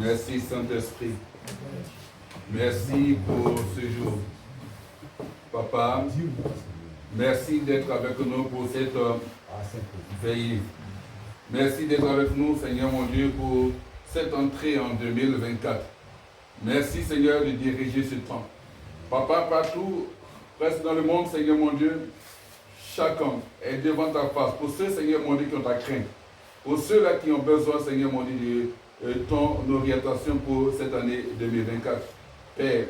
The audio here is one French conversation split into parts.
Merci Saint-Esprit. Merci pour ce jour. Papa, merci d'être avec nous pour cette veillée. Merci d'être avec nous, Seigneur mon Dieu, pour cette entrée en 2024. Merci, Seigneur, de diriger ce temps. Papa, partout, presque dans le monde, Seigneur mon Dieu, chacun est devant ta face. Pour ceux, Seigneur mon Dieu, qui ont ta crainte. Pour ceux-là qui ont besoin, Seigneur mon Dieu, de ton orientation pour cette année 2024. Père,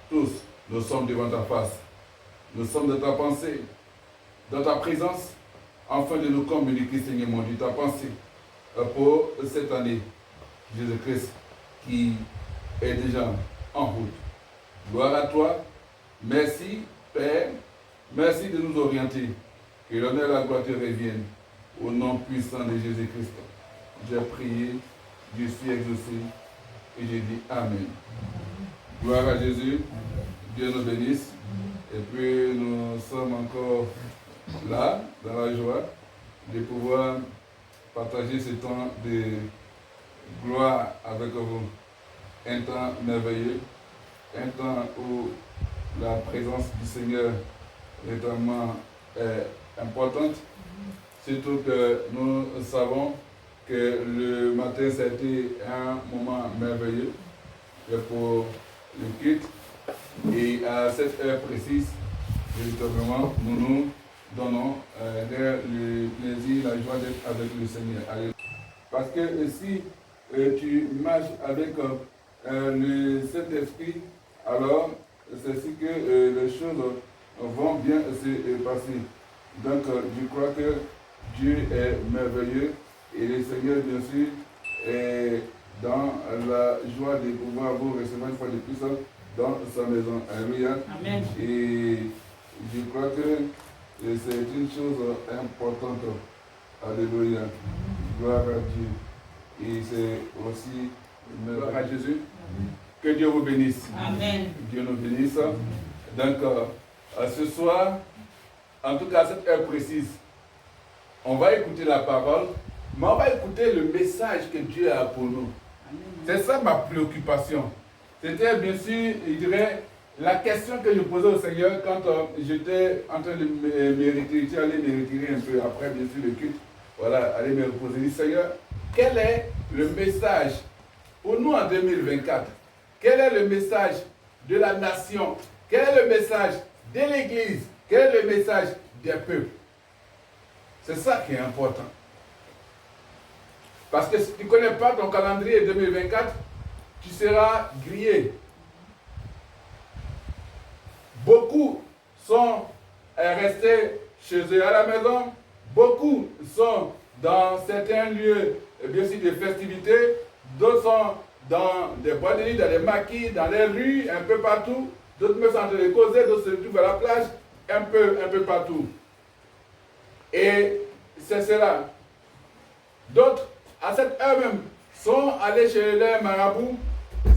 tous, nous sommes devant ta face. Nous sommes de ta pensée, dans ta présence, afin de nous communiquer, Seigneur mon Dieu, ta pensée pour cette année. Jésus-Christ qui est déjà en route. Gloire à toi. Merci, Père. Merci de nous orienter. Que l'honneur et la gloire te reviennent. Au nom puissant de Jésus-Christ. J'ai prié, je suis exaucé et j'ai dit Amen. Gloire à Jésus. Dieu nous bénisse. Et puis nous sommes encore là, dans la joie, de pouvoir partager ce temps de gloire avec vous. Un temps merveilleux, un temps où la présence du Seigneur est vraiment importante. Surtout que nous savons que le matin, ça a été un moment merveilleux pour le culte. Et à cette heure précise, véritablement, nous nous donnons le plaisir, la joie d'être avec le Seigneur. Parce que si tu marches avec le Saint-Esprit, alors c'est ainsi que les choses vont bien se passer. Donc je crois que Dieu est merveilleux et le Seigneur, bien sûr, est dans la joie de pouvoir vous recevoir une fois de plus dans sa maison. Alléluia. Amen. Et je crois que c'est une chose importante. Alléluia. Gloire à Dieu. Et c'est aussi gloire à Jésus. Amen. Que Dieu vous bénisse. Amen. Dieu nous bénisse. Donc, ce soir, en tout cas à cette heure précise, on va écouter la parole, mais on va écouter le message que Dieu a pour nous. C'est ça ma préoccupation. C'était bien sûr, je dirais, la question que je posais au Seigneur quand j'étais en train de me retirer. Tu allais me retirer un peu après, bien sûr, le culte. Voilà, aller me reposer. Je dis, Seigneur, quel est le message pour nous en 2024? Quel est le message de la nation? Quel est le message de l'Église? Quel est le message des peuples? C'est ça qui est important. Parce que si tu ne connais pas ton calendrier 2024, tu seras grillé. Beaucoup sont restés chez eux à la maison. Beaucoup sont dans certains lieux, bien sûr, de festivités. D'autres sont dans des boîtes de nuit, dans les maquis, dans les rues, un peu partout. D'autres me sont en train de causer, d'autres se trouvent à la plage, un peu partout. Et c'est cela. D'autres, à cette heure même, sont allés chez les marabouts,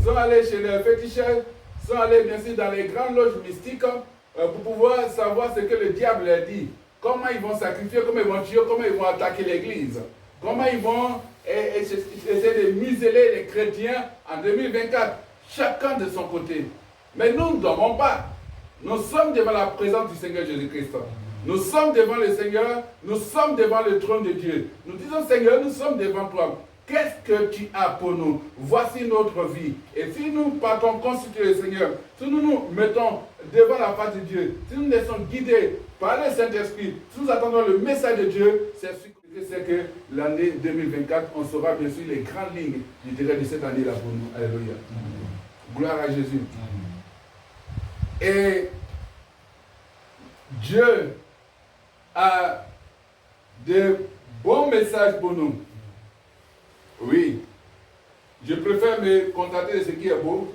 sont allés chez les féticheurs, sont allés bien sûr dans les grandes loges mystiques pour pouvoir savoir ce que le diable leur dit. Comment ils vont sacrifier, comment ils vont tuer, comment ils vont attaquer l'église. Comment ils vont essayer de museler les chrétiens en 2024. Chacun de son côté. Mais nous ne dormons pas. Nous sommes devant la présence du Seigneur Jésus-Christ. Nous sommes devant le Seigneur, nous sommes devant le trône de Dieu. Nous disons, Seigneur, nous sommes devant toi. Qu'est-ce que tu as pour nous? Voici notre vie. Et si nous partons consulter le Seigneur, si nous nous mettons devant la face de Dieu, si nous nous laissons guider par le Saint-Esprit, si nous attendons le message de Dieu, c'est que l'année 2024, on saura bien sûr les grandes lignes, je dirais, de cette année-là pour nous. Alléluia. Gloire à Jésus. Et Dieu a de bons messages pour nous. Oui. Je préfère me contenter de ce qui est beau,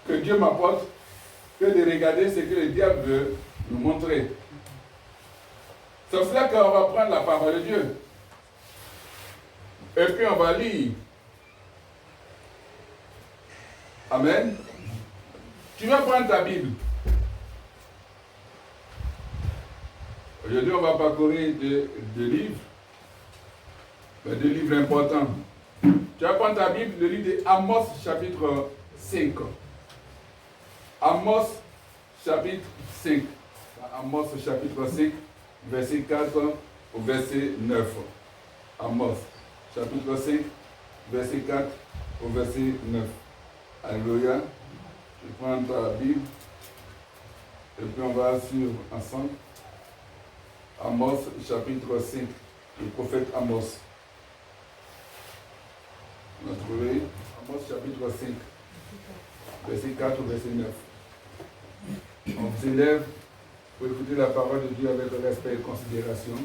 que Dieu m'apporte, que de regarder ce que le diable veut nous montrer. C'est pour cela qu'on va prendre la parole de Dieu. Et puis on va lire. Amen. Tu vas prendre ta Bible. Aujourd'hui, on va parcourir deux livres. Deux livres importants. Tu vas prendre ta Bible, le livre d'Amos, chapitre 5. Amos, chapitre 5. Amos, chapitre 5, verset 4 au verset 9. Amos, chapitre 5, verset 4 au verset 9. Alléluia. Tu prends ta Bible et puis on va suivre ensemble. Amos, chapitre 5, le prophète Amos. On a trouvé Amos, chapitre 5, verset 4 au verset 9. On s'élève pour écouter la parole de Dieu avec respect et considération.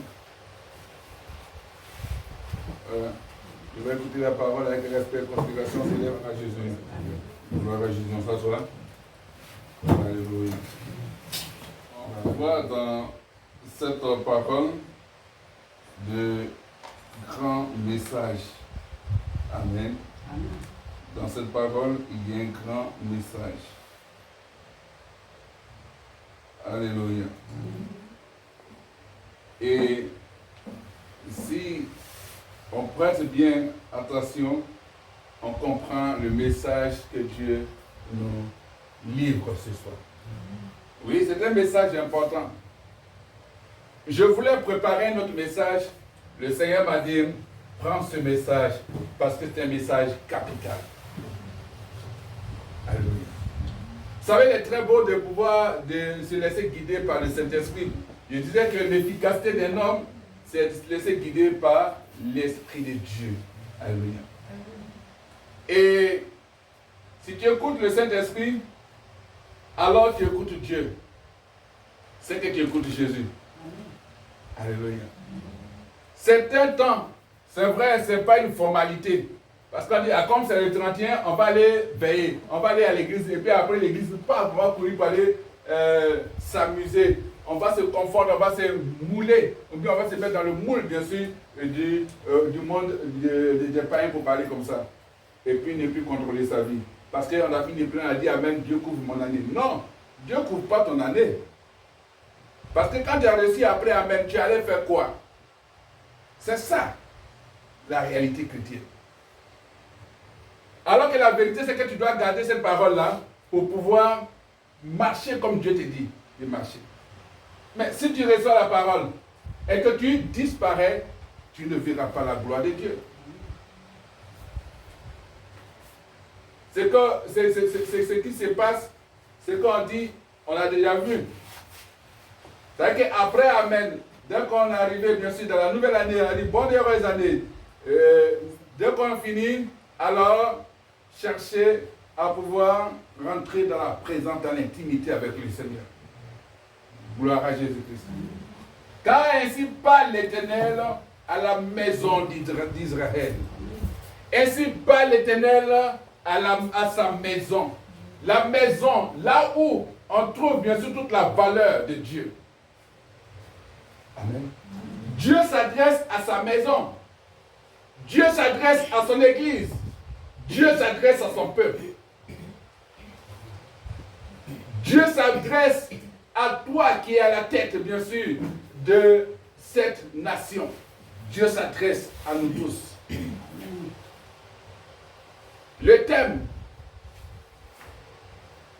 Je vais écouter la parole avec respect et considération. On s'élève à Jésus. Gloire à Jésus. On s'assoit. Alléluia. On voit dans cette parole de grands messages. Amen. Dans cette parole, il y a un grand message. Alléluia. Et si on prête bien attention, on comprend le message que Dieu nous livre ce soir. Oui, c'est un message important. Je voulais préparer un autre message. Le Seigneur m'a dit, prends ce message parce que c'est un message capital. Alléluia. Vous savez, il est très beau de pouvoir se laisser guider par le Saint-Esprit. Je disais que l'efficacité d'un homme, c'est de se laisser guider par l'Esprit de Dieu. Alléluia. Et si tu écoutes le Saint-Esprit, alors tu écoutes Dieu. C'est que tu écoutes Jésus. Alléluia. C'est un temps, c'est vrai, ce n'est pas une formalité. Parce qu'on dit, comme c'est le 31, on va aller veiller, on va aller à l'église, et puis après l'église, on va courir pour aller s'amuser. On va se confondre, on va se mouler, ou bien on va se mettre dans le moule, bien sûr, du monde des païens pour parler comme ça. Et puis ne plus contrôler sa vie. Parce qu'on a fini de plein, on a dit, Amen, Dieu couvre mon année. Non, Dieu ne couvre pas ton année. Parce que quand tu as réussi après Amen, tu allais faire quoi? C'est ça, la réalité chrétienne. Alors que la vérité, c'est que tu dois garder cette parole-là pour pouvoir marcher comme Dieu te dit de marcher. Mais si tu reçois la parole et que tu disparais, tu ne verras pas la gloire de Dieu. C'est ce qui se passe, c'est qu'on dit, on a déjà vu. C'est-à-dire qu'après Amen, dès qu'on est arrivé, bien sûr, dans la nouvelle année, on a dit, bonne et heureuse année. Dès qu'on finit, alors, chercher à pouvoir rentrer dans la présence, dans l'intimité avec le Seigneur. Gloire à Jésus-Christ. Car ainsi parle l'Éternel à la maison d'Israël. Ainsi parle l'Éternel à sa maison. La maison, là où on trouve bien sûr toute la valeur de Dieu. Amen. Dieu s'adresse à sa maison. Dieu s'adresse à son église. Dieu s'adresse à son peuple. Dieu s'adresse à toi qui es à la tête, bien sûr, de cette nation. Dieu s'adresse à nous tous. Le thème,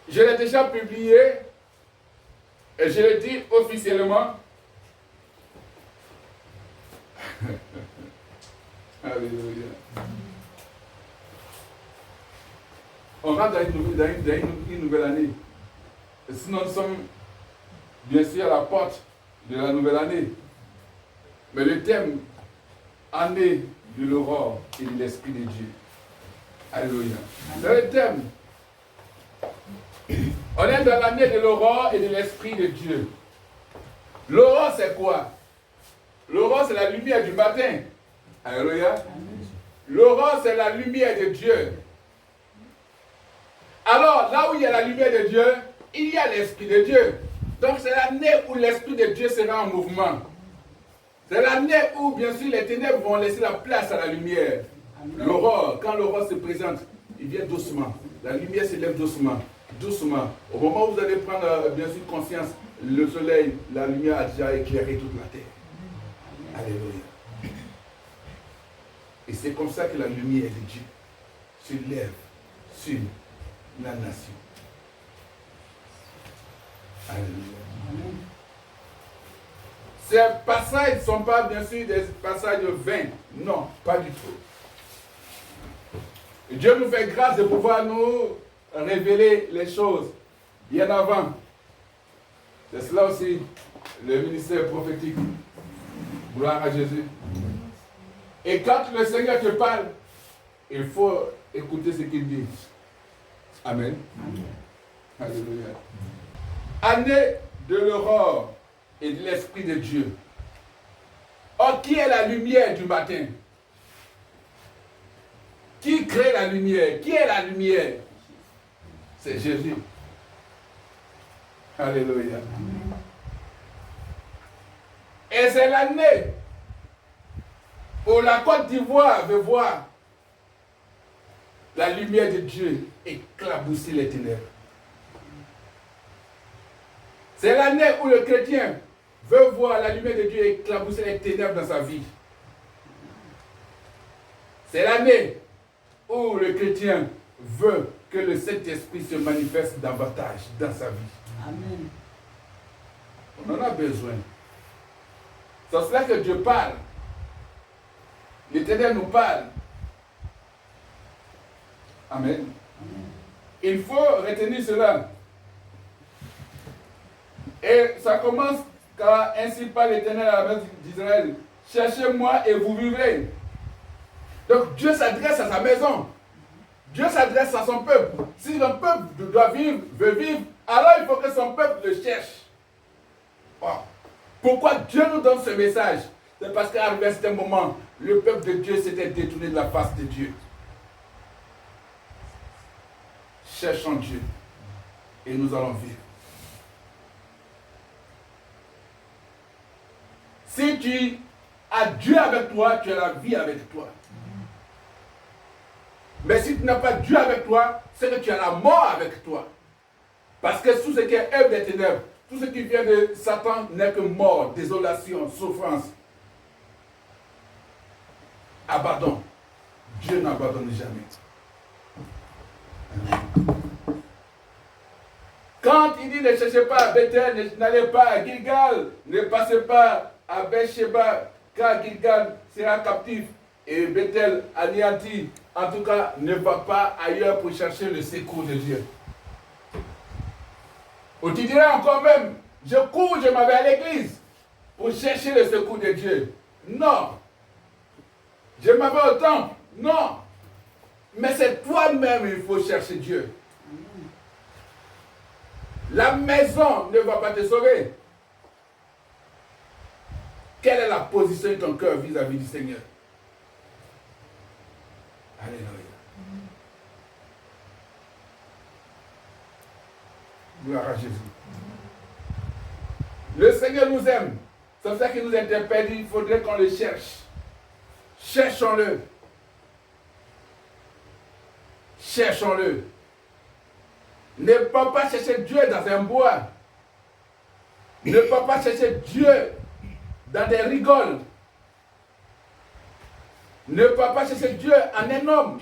je l'ai déjà publié et je le dis officiellement. Alléluia. On rentre dans une nouvelle année. Et sinon, nous sommes bien sûr à la porte de la nouvelle année. Mais le thème, année de l'aurore et de l'Esprit de Dieu. Alléluia. C'est le thème. On est dans l'année de l'aurore et de l'Esprit de Dieu. L'aurore, c'est quoi? L'aurore, c'est la lumière du matin. Alléluia. L'aurore, c'est la lumière de Dieu. Alors, là où il y a la lumière de Dieu, il y a l'Esprit de Dieu. Donc, c'est l'année où l'Esprit de Dieu sera en mouvement. C'est l'année où, bien sûr, les ténèbres vont laisser la place à la lumière. L'aurore, quand l'aurore se présente, il vient doucement. La lumière s'élève doucement. Doucement. Au moment où vous allez prendre, bien sûr, conscience, le soleil, la lumière a déjà éclairé toute la terre. Alléluia. Et c'est comme ça que la lumière de Dieu se lève sur la nation. Alléluia. Ces passages ne sont pas bien sûr des passages vains. Non, pas du tout. Et Dieu nous fait grâce de pouvoir nous révéler les choses bien avant. C'est cela aussi le ministère prophétique. Gloire à Jésus. Et quand le Seigneur te parle, il faut écouter ce qu'il dit. Amen. Amen. Alléluia. Année de l'aurore et de l'Esprit de Dieu. Or, qui est la lumière du matin? Qui crée la lumière? Qui est la lumière? C'est Jésus. Alléluia. Et c'est l'année où la Côte d'Ivoire veut voir la lumière de Dieu éclabousser les ténèbres. C'est l'année où le chrétien veut voir la lumière de Dieu éclabousser les ténèbres dans sa vie. C'est l'année où le chrétien veut que le Saint-Esprit se manifeste davantage dans sa vie. Amen. On en a besoin. C'est cela que Dieu parle. L'Éternel nous parle. Amen. Amen. Il faut retenir cela. Et ça commence car ainsi parle l'Éternel à la maison d'Israël. Cherchez-moi et vous vivrez. Donc Dieu s'adresse à sa maison. Dieu s'adresse à son peuple. Si le peuple doit vivre, veut vivre, alors il faut que son peuple le cherche. Oh. Pourquoi Dieu nous donne ce message? C'est parce qu'à un certain moment, le peuple de Dieu s'était détourné de la face de Dieu. Cherchons Dieu et nous allons vivre. Si tu as Dieu avec toi, tu as la vie avec toi. Mais si tu n'as pas Dieu avec toi, c'est que tu as la mort avec toi. Parce que tout ce qui est œuvre des ténèbres, tout ce qui vient de Satan n'est que mort, désolation, souffrance. Abandon. Dieu n'abandonne jamais. Quand il dit ne cherchez pas à Bethel, n'allez pas à Gilgal, ne passez pas à Beersheba, car Gilgal sera captif et Bethel anéanti. En tout cas, ne va pas ailleurs pour chercher le secours de Dieu. Ou tu dirais encore même, je cours, je m'en vais à l'église pour chercher le secours de Dieu. Non. Je m'en vais au temple. Non. Mais c'est toi-même il faut chercher Dieu. La maison ne va pas te sauver. Quelle est la position de ton cœur vis-à-vis du Seigneur? Alléluia. Gloire à Jésus. Le Seigneur nous aime. C'est ça qu'il nous interpelle. Il faudrait qu'on le cherche. Cherchons-le. Cherchons-le. Ne pas chercher Dieu dans un bois. Ne pas chercher Dieu dans des rigoles. Ne pas chercher Dieu en un homme.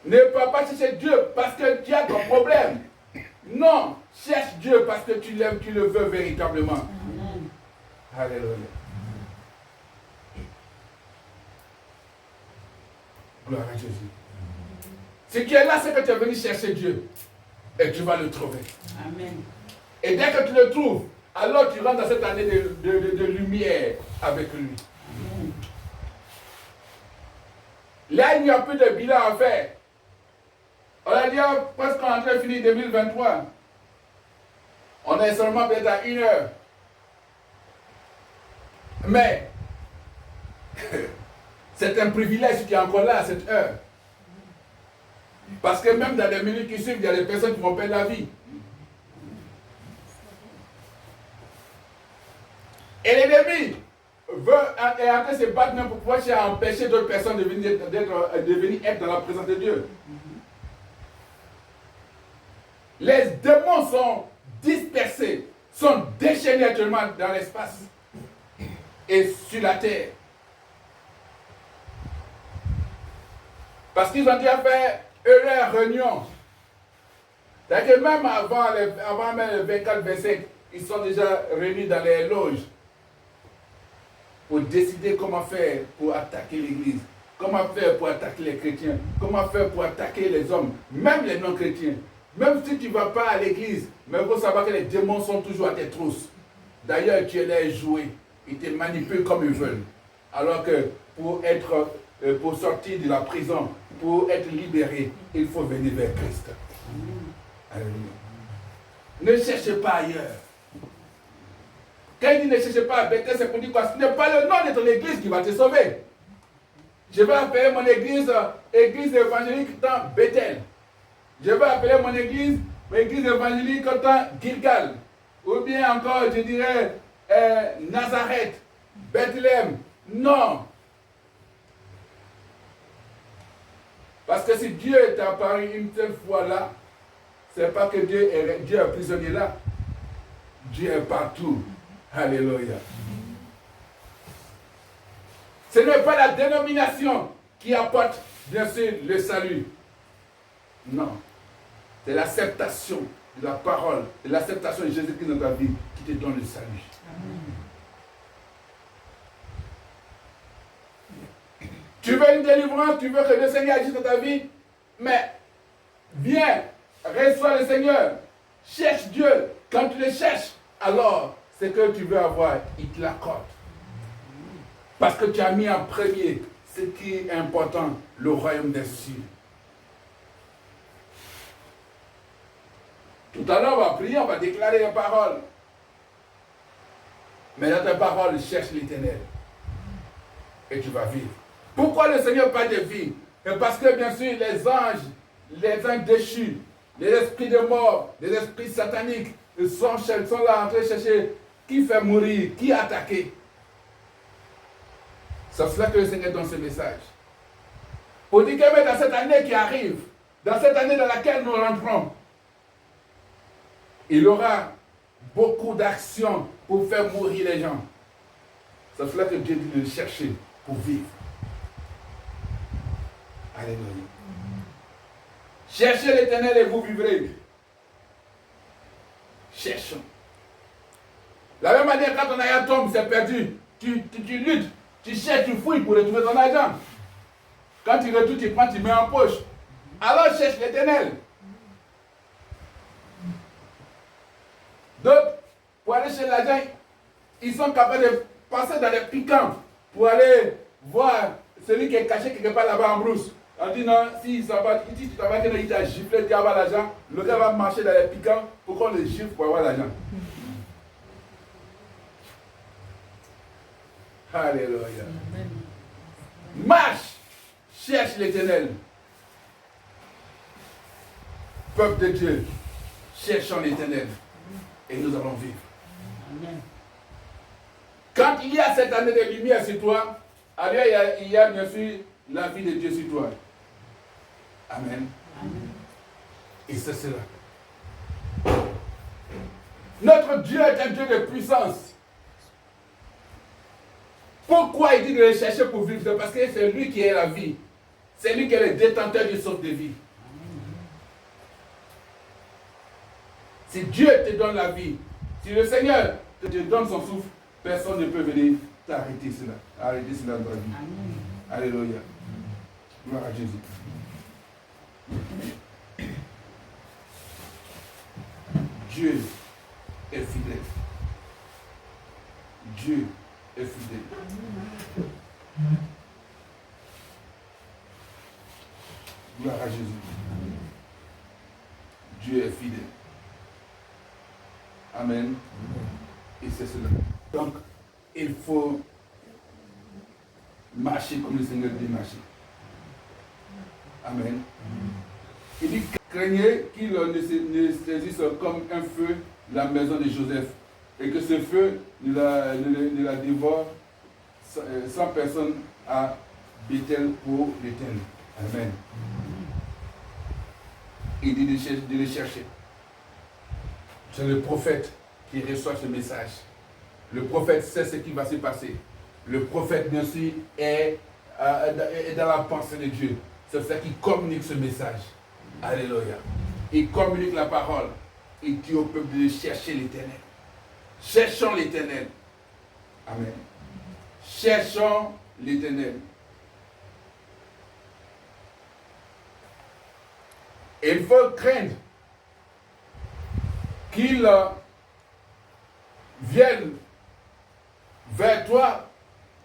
Ne pas chercher Dieu parce que tu as ton problème. Non, cherche Dieu parce que tu l'aimes, tu le veux véritablement. Amen. Alléluia. Gloire à Jésus. Ce qui est là, c'est que tu es venu chercher Dieu. Et tu vas le trouver. Amen. Et dès que tu le trouves, alors tu rentres dans cette année de lumière avec lui. Amen. Là, il n'y a plus de bilan à faire. On a dit presque en train de finir 2023. On est seulement peut-être à 1 heure. Mais, c'est un privilège si tu es encore là à cette heure. Parce que même dans les minutes qui suivent, il y a des personnes qui vont perdre la vie. Et l'ennemi est en train de se battre même pour pouvoir empêcher d'autres personnes de venir être dans la présence de Dieu. Les démons sont dispersés, sont déchaînés actuellement dans l'espace. et sur la terre. Parce qu'ils ont déjà fait leur réunion. C'est-à-dire que même avant même le 24-25, ils sont déjà réunis dans les loges pour décider comment faire pour attaquer l'Église, comment faire pour attaquer les chrétiens, comment faire pour attaquer les hommes, même les non-chrétiens. Même si tu ne vas pas à l'église, mais il faut savoir que les démons sont toujours à tes trousses. D'ailleurs, tu les jouer. Ils te manipulent comme ils veulent. Alors que pour sortir de la prison, pour être libéré, il faut venir vers Christ. Alléluia. Ne cherchez pas ailleurs. Quand il dit ne cherchez pas à Bethel, c'est pour dire quoi? Ce n'est pas le nom de ton église qui va te sauver. Je vais appeler mon église évangélique dans Bethel. Je vais appeler mon église évangélique dans Gilgal. Ou bien encore, je dirais, Nazareth, Bethléem. Non. Parce que si Dieu est apparu une telle fois là, ce n'est pas que Dieu est prisonnier là. Dieu est partout. Alléluia. Ce n'est pas la dénomination qui apporte, bien sûr, le salut. Non. C'est l'acceptation de la parole, de l'acceptation de Jésus-Christ dans ta vie qui te donne le salut. Amen. Tu veux une délivrance, tu veux que le Seigneur agisse dans ta vie, mais viens, reçois le Seigneur, cherche Dieu. Quand tu le cherches, alors ce que tu veux avoir, il te l'accorde. Parce que tu as mis en premier ce qui est important, le royaume des cieux. Tout à l'heure, on va prier, on va déclarer les paroles. Mais dans ta parole, cherche l'Éternel. Et tu vas vivre. Pourquoi le Seigneur parle de vie? Parce que bien sûr, les anges déchus, les esprits de mort, les esprits sataniques sont là en train de chercher qui fait mourir, qui attaquer. C'est cela que le Seigneur donne ce message. Pour dire que dans cette année qui arrive, dans cette année dans laquelle nous rentrons, il y aura beaucoup d'actions pour faire mourir les gens. C'est cela que Dieu dit de chercher pour vivre. Alléluia. Cherchez l'Éternel et vous vivrez. Cherchons. La même manière, quand ton argent tombe, c'est perdu. Tu luttes, tu cherches, tu fouilles pour retrouver ton argent. Quand tu retrouves, tu prends, tu mets en poche. Alors cherche l'Éternel. D'autres, pour aller chez l'argent, ils sont capables de passer dans les piquants pour aller voir celui qui est caché quelque part là-bas en brousse. On dit non, si tu t'en vas, il t'a giflé, tu vas avoir l'argent, le gars va marcher dans les piquants pour qu'on le gifle pour avoir l'argent. Alléluia. Marche, cherche l'Éternel. Peuple de Dieu, cherchons l'Éternel. Et nous allons vivre. Amen. Quand il y a cette année de lumière sur toi, alors il y a bien sûr la vie de Dieu sur toi. Amen. Amen. Et c'est cela. Notre Dieu est un Dieu de puissance. Pourquoi il dit de le chercher pour vivre? C'est parce que c'est lui qui est la vie. C'est lui qui est le détenteur du souffle de vie. Si Dieu te donne la vie, si le Seigneur te donne son souffle, personne ne peut venir t'arrêter cela. Arrêter cela dans ta vie. Amen. Alléluia. Gloire à Jésus. Dieu est fidèle. Dieu est fidèle. Gloire à Jésus. Dieu est fidèle. Amen. Et c'est cela. Donc, il faut marcher comme le Seigneur dit marcher. Amen. Il dit, craignez qu'il ne saisisse comme un feu la maison de Joseph et que ce feu ne la dévore 100 personnes à Bethel pour l'Éternel. Amen. Il dit de les chercher. C'est le prophète qui reçoit ce message. Le prophète sait ce qui va se passer. Le prophète, bien sûr, est dans la pensée de Dieu. C'est ça qui communique ce message. Alléluia. Il communique la parole. Il dit au peuple de chercher l'Éternel. Cherchons l'Éternel. Amen. Cherchons l'Éternel. Il faut craindre qu'il vienne vers toi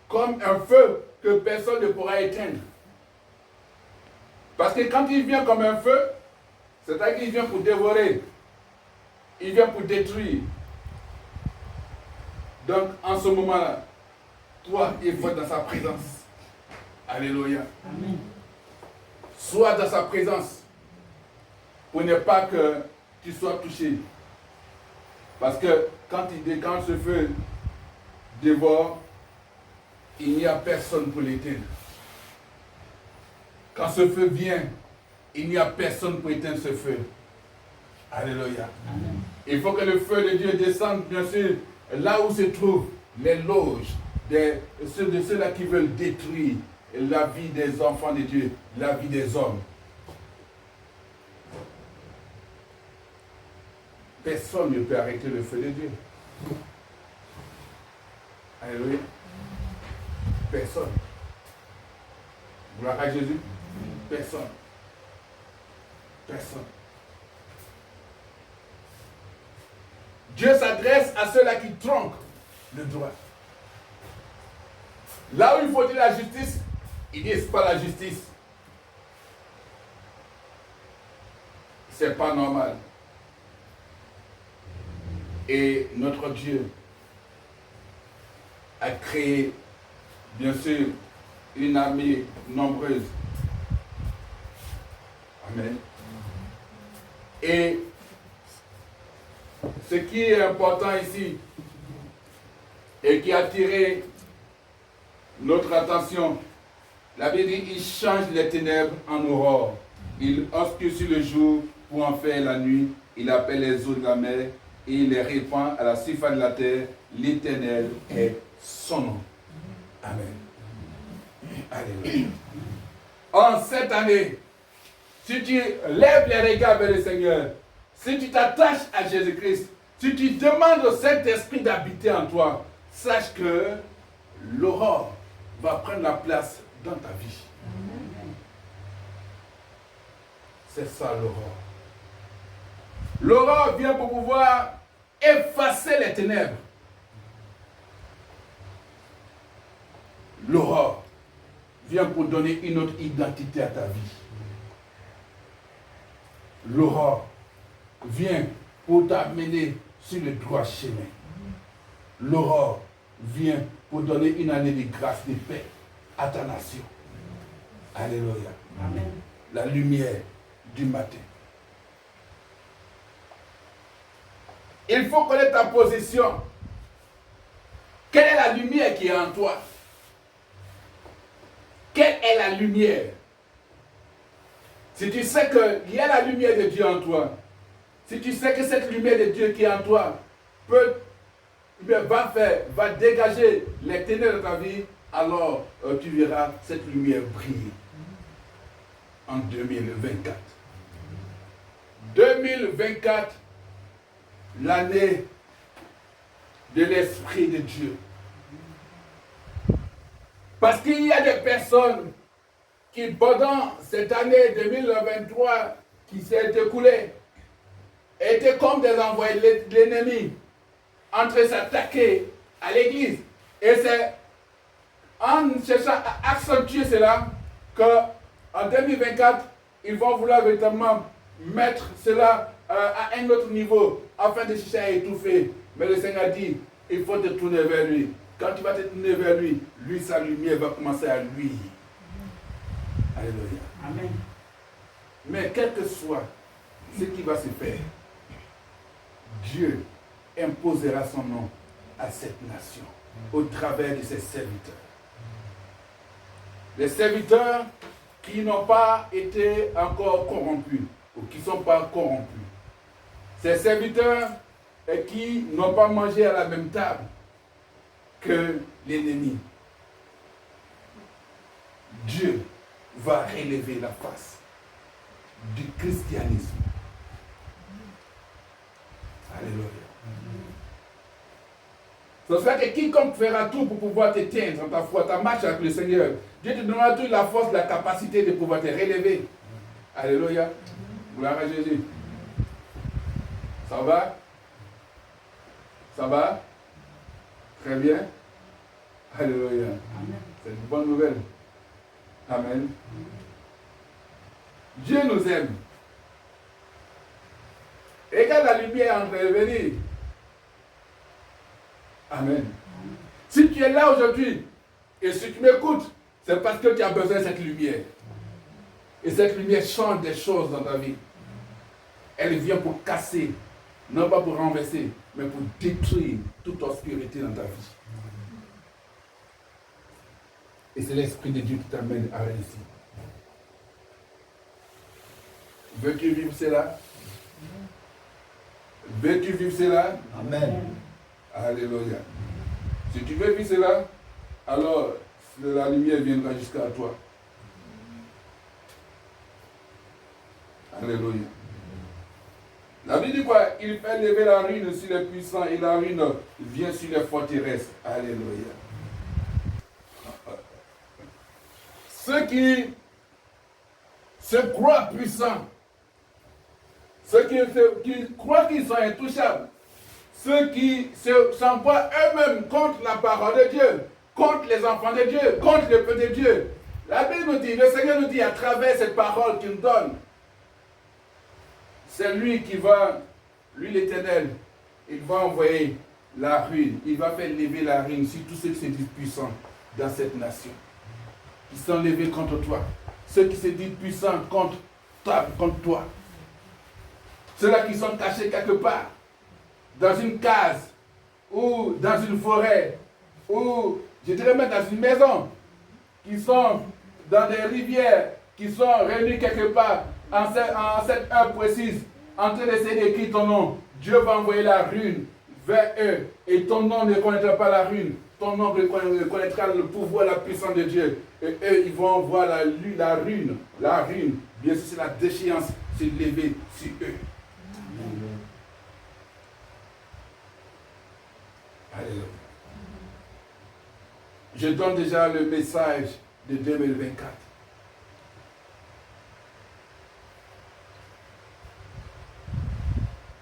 comme un feu que personne ne pourra éteindre. Parce que quand il vient comme un feu, c'est-à-dire qu'il vient pour dévorer, il vient pour détruire. Donc, en ce moment-là, toi, il faut être dans sa présence. Alléluia. Amen. Sois dans sa présence pour ne pas que tu sois touché. Parce que quand ce feu dévore, il n'y a personne pour l'éteindre. Quand ce feu vient, il n'y a personne pour éteindre ce feu. Alléluia. Amen. Il faut que le feu de Dieu descende, bien sûr, là où se trouvent les loges de ceux-là qui veulent détruire la vie des enfants de Dieu, la vie des hommes. Personne ne peut arrêter le feu de Dieu. Alléluia. Personne. Gloire à Jésus. Personne. Personne. Dieu s'adresse à ceux-là qui tronquent le droit. Là où il faut dire la justice, ils disent pas la justice. C'est pas normal. Et notre Dieu a créé, bien sûr, une armée nombreuse. Amen. Et ce qui est important ici et qui a attiré notre attention, la Bible dit il change les ténèbres en aurore. Il obscurcit le jour pour en faire la nuit. Il appelle les eaux de la mer et il les répand à la surface de la terre. L'Éternel est son nom. Amen. Alléluia. En cette année, si tu lèves les regards vers le Seigneur, si tu t'attaches à Jésus-Christ, si tu demandes au Saint-Esprit d'habiter en toi, sache que l'aurore va prendre la place dans ta vie. C'est ça l'aurore. L'aurore vient pour pouvoir effacer les ténèbres. L'aurore vient pour donner une autre identité à ta vie. L'aurore vient pour t'amener sur le droit chemin. L'aurore vient pour donner une année de grâce, de paix à ta nation. Alléluia. Amen. La lumière du matin. Il faut connaître ta position. Quelle est la lumière qui est en toi? Quelle est la lumière? Si tu sais qu'il y a la lumière de Dieu en toi, si tu sais que cette lumière de Dieu qui est en toi va dégager les ténèbres de ta vie, alors tu verras cette lumière briller en 2024. 2024, l'année de l'Esprit de Dieu. Parce qu'il y a des personnes qui, pendant cette année 2023 qui s'est écoulée, étaient comme des envoyés de l'ennemi en train de s'attaquer à l'Église. Et c'est en cherchant à accentuer cela qu'en 2024, ils vont vouloir véritablement mettre cela à un autre niveau afin de chercher à étouffer. Mais le Seigneur dit, il faut te tourner vers lui. Quand tu vas te tourner vers lui, lui, sa lumière va commencer à lui. Alléluia. Amen. Mais quel que soit ce qui va se faire, Dieu imposera son nom à cette nation au travers de ses serviteurs. Les serviteurs qui n'ont pas été encore corrompus ou qui ne sont pas corrompus. Ces serviteurs qui n'ont pas mangé à la même table que l'ennemi. Dieu va relever la face du christianisme. Alléluia. Ce sera que quiconque fera tout pour pouvoir t'éteindre dans ta foi, ta marche avec le Seigneur. Dieu te donnera toute la force, la capacité de pouvoir te relever. Alléluia. Gloire à Jésus. Ça va? Ça va? Très bien. Alléluia. C'est une bonne nouvelle. Amen. Dieu nous aime. Et quand la lumière est en train de venir, amen. Si tu es là aujourd'hui, et si tu m'écoutes, c'est parce que tu as besoin de cette lumière. Et cette lumière change des choses dans ta vie. Elle vient pour casser, non pas pour renverser, mais pour détruire toute obscurité dans ta vie. Et c'est l'Esprit de Dieu qui t'amène à réussir. Veux-tu vivre cela? Veux-tu vivre cela? Amen. Alléluia. Si tu veux vivre cela, alors la lumière viendra jusqu'à toi. Alléluia. La Bible dit quoi? Il fait lever la ruine sur les puissants et la ruine vient sur les forteresses. Alléluia. Ceux qui se croient puissants, ceux qui croient qu'ils sont intouchables, ceux qui s'emploient eux-mêmes contre la parole de Dieu, contre les enfants de Dieu, contre le peuple de Dieu. La Bible nous dit, le Seigneur nous dit à travers cette parole qu'il nous donne, c'est lui qui va, lui l'Éternel, il va envoyer la ruine, il va faire lever la ruine sur tous ceux qui se disent puissants dans cette nation, qui sont levés contre toi, ceux qui se disent puissants contre toi, ceux-là qui sont cachés quelque part, dans une case, ou dans une forêt, ou je dirais même dans une maison, qui sont dans des rivières, qui sont réunis quelque part, en cette heure précise, en train d'essayer d'écrire ton nom. Dieu va envoyer la ruine vers eux, et ton nom ne connaîtra pas la ruine, ton nom connaîtra le pouvoir, la puissance de Dieu. Et eux, ils vont voir la ruine, bien sûr c'est la déchéance se lever sur eux. Alléluia. Je donne déjà le message de 2024.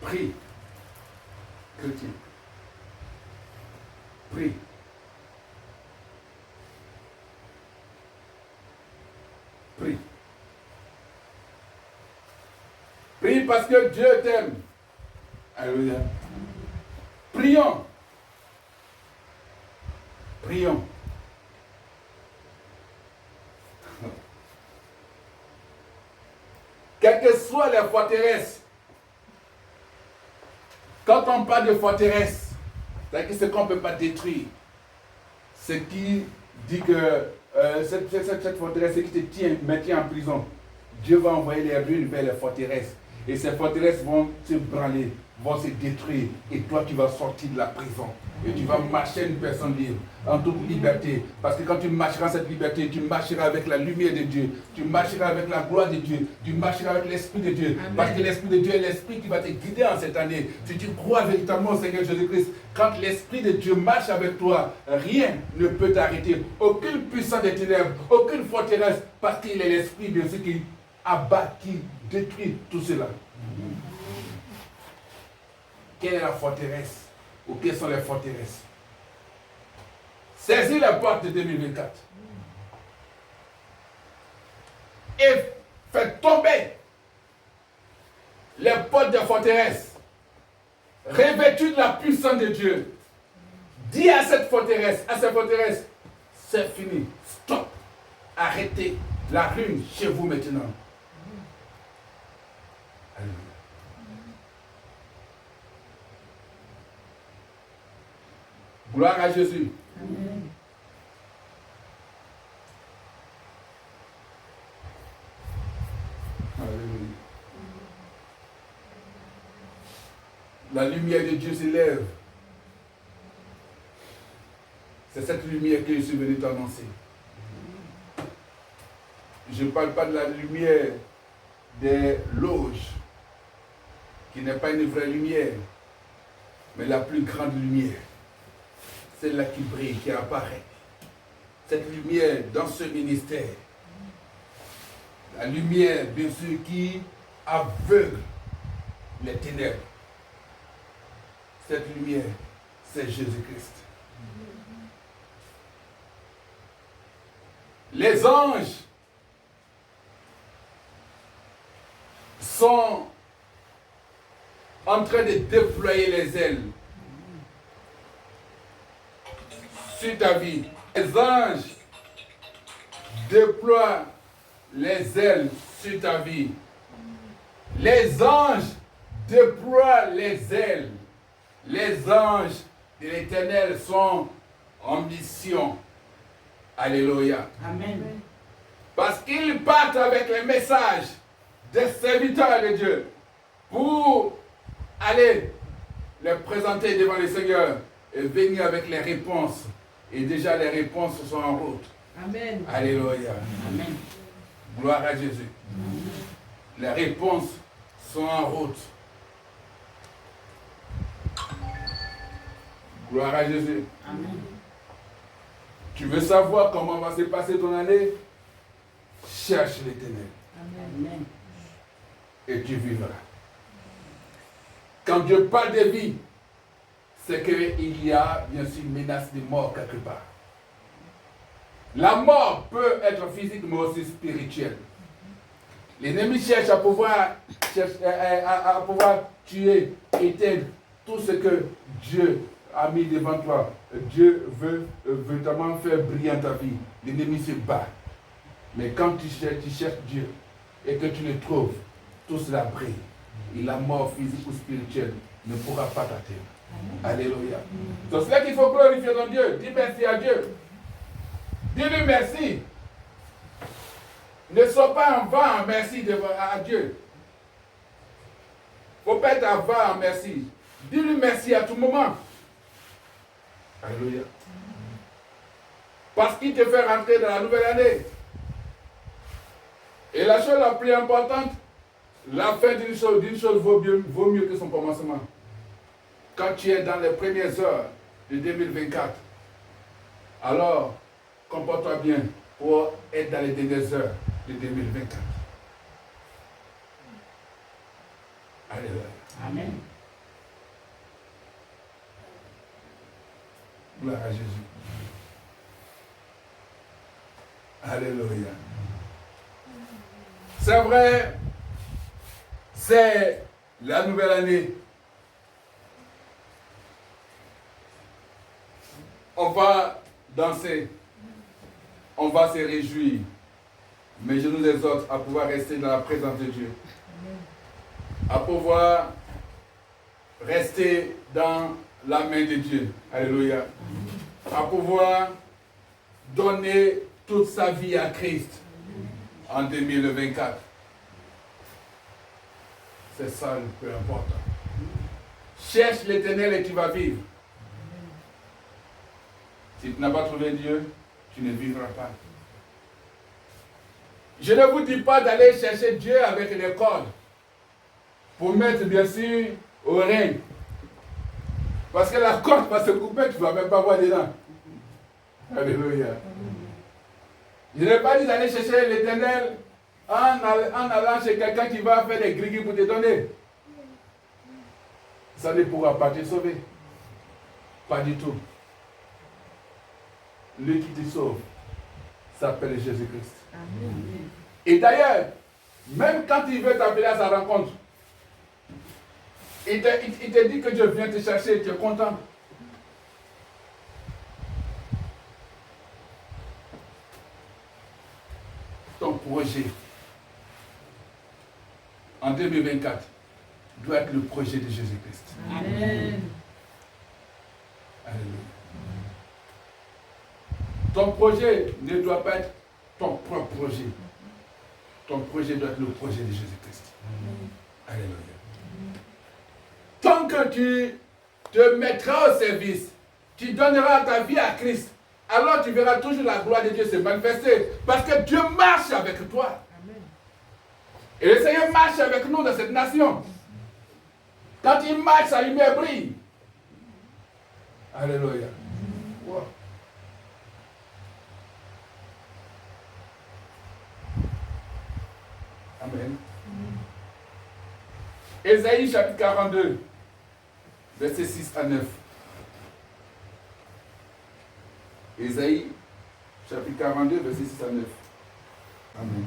Prie, chrétien. Prie. Prie. Prie parce que Dieu t'aime. Alléluia. Prions. Prions. Quelles que soient les forteresses, quand on parle de forteresse, c'est ce qu'on ne peut pas détruire. Ce qui dit que cette forteresse, qui te maintient en prison, Dieu va envoyer les ruines vers les forteresses. Et ces forteresses vont se branler, vont se détruire. Et toi, tu vas sortir de la prison. Et tu vas marcher une personne libre, en toute liberté. Parce que quand tu marcheras cette liberté, tu marcheras avec la lumière de Dieu. Tu marcheras avec la gloire de Dieu. Tu marcheras avec l'Esprit de Dieu. Amen. Parce que l'Esprit de Dieu est l'Esprit qui va te guider en cette année. Si tu crois véritablement au Seigneur Jésus-Christ, quand l'Esprit de Dieu marche avec toi, rien ne peut t'arrêter. Aucune puissance des ténèbres, aucune forteresse, parce qu'il est l'Esprit de ceux qui abat, qui détruit tout cela. Quelle est la forteresse? Ou quelles sont les forteresses? Saisis la porte de 2024 et faites tomber les portes des forteresses. Revêtus de la puissance de Dieu. Dis à cette forteresse, c'est fini, stop, arrêtez la ruine chez vous maintenant. Alléluia. Gloire à Jésus. Amen. Alléluia. La lumière de Dieu s'élève. C'est cette lumière que je suis venu t'annoncer. Je ne parle pas de la lumière des loges, qui n'est pas une vraie lumière, mais la plus grande lumière. Celle-là qui brille, qui apparaît. Cette lumière dans ce ministère. La lumière, bien sûr, qui aveugle les ténèbres. Cette lumière, c'est Jésus-Christ. Les anges sont en train de déployer les ailes sur ta vie. Les anges déploient les ailes sur ta vie. Les anges déploient les ailes. Les anges de l'Éternel sont en mission. Alléluia. Amen. Parce qu'ils partent avec les messages des serviteurs de Dieu pour aller les présenter devant le Seigneur et venir avec les réponses. Et déjà les réponses sont en route. Amen. Alléluia. Amen. Gloire à Jésus. Les réponses sont en route. Gloire à Jésus. Amen. Tu veux savoir comment va se passer ton année? Cherche l'Éternel. Amen. Et tu vivras. Quand Dieu parle de vie, c'est qu'il y a bien sûr une menace de mort quelque part. La mort peut être physique mais aussi spirituelle. L'ennemi cherche à pouvoir tuer, éteindre tout ce que Dieu a mis devant toi. Dieu veut vraiment faire briller ta vie. L'ennemi se bat. Mais quand tu cherches Dieu et que tu le trouves, tout cela brille. Et la mort physique ou spirituelle ne pourra pas t'atteindre. Alléluia. C'est cela qu'il faut glorifier ton Dieu. Dis merci à Dieu. Dis-lui merci. Ne sois pas en vain en merci à Dieu. Il ne faut pas être en vain en merci. Dis-lui merci à tout moment. Alléluia. Parce qu'il te fait rentrer dans la nouvelle année. Et la chose la plus importante, la fin d'une chose vaut mieux que son commencement. Quand tu es dans les premières heures de 2024, alors comporte-toi bien pour être dans les dernières heures de 2024. Alléluia. Amen. Gloire à Jésus. Alléluia. C'est vrai, c'est la nouvelle année. On va danser, on va se réjouir, mais je nous exhorte à pouvoir rester dans la présence de Dieu, à pouvoir rester dans la main de Dieu. Alléluia. À pouvoir donner toute sa vie à Christ en 2024. C'est ça le plus important. Cherche l'Éternel et tu vas vivre. Si tu n'as pas trouvé Dieu, tu ne vivras pas. Je ne vous dis pas d'aller chercher Dieu avec les cordes pour mettre bien sûr au règne. Parce que la corde va se couper, tu ne vas même pas voir dedans. Alléluia. Je n'ai pas dit d'aller chercher l'Éternel en allant chez quelqu'un qui va faire des grigis pour te donner. Ça ne pourra pas te sauver. Pas du tout. Lui qui te sauve s'appelle Jésus-Christ. Et d'ailleurs, même quand il veut t'appeler à sa rencontre, il te dit que Dieu vient te chercher, tu es content. Ton projet en 2024 doit être le projet de Jésus-Christ. Amen. Alléluia. Ton projet ne doit pas être ton propre projet. Ton projet doit être le projet de Jésus-Christ. Alléluia. Tant que tu te mettras au service, tu donneras ta vie à Christ, alors tu verras toujours la gloire de Dieu se manifester. Parce que Dieu marche avec toi. Et le Seigneur marche avec nous dans cette nation. Quand il marche, sa lumière brille. Alléluia. Wow. Amen. Ésaïe chapitre 42, versets 6 à 9. Ésaïe chapitre 42, versets 6 à 9. Amen.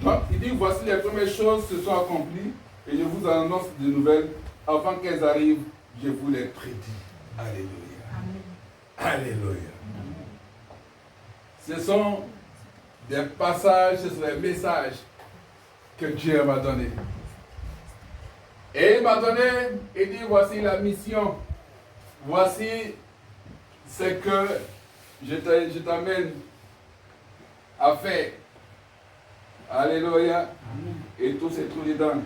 Donc, il dit, voici les premières choses se sont accomplies et je vous annonce de nouvelles. Avant qu'elles arrivent, je vous les prédis. Alléluia. Amen. Alléluia. Amen. Ce sont des passages, ce sont des messages que Dieu m'a donné. Et il m'a donné, il dit, voici la mission. Voici ce que je t'amène à faire. Alléluia. Amen. Et tout c'est tout dedans.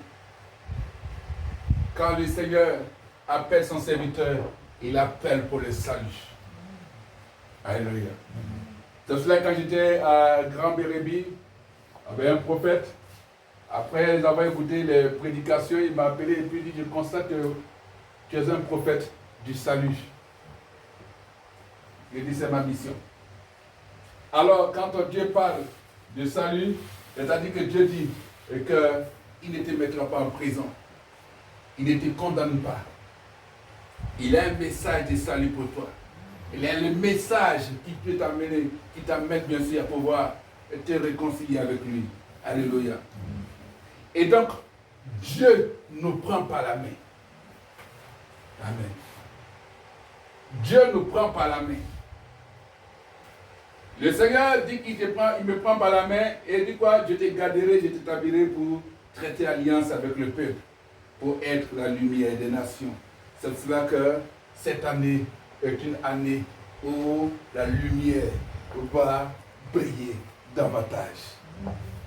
Quand le Seigneur appelle son serviteur, il appelle pour le salut. Alléluia. C'est cela quand j'étais à Grand Bérébi, avec un prophète. Après avoir écouté les prédications, il m'a appelé et puis il dit, je constate que tu es un prophète du salut. Il dit, c'est ma mission. Alors, quand Dieu parle de salut, c'est-à-dire que Dieu dit qu'il ne te mettra pas en prison. Il ne te condamne pas. Il a un message de salut pour toi. Il a le message qui peut t'amener, qui t'amène bien sûr à pouvoir te réconcilier avec lui. Alléluia. Et donc, Dieu nous prend par la main. Amen. Dieu nous prend par la main. Le Seigneur dit qu'il me prend par la main et dit quoi? Je te garderai, je t'établirai pour traiter alliance avec le peuple, pour être la lumière des nations. C'est cela que cette année est une année où la lumière va briller davantage.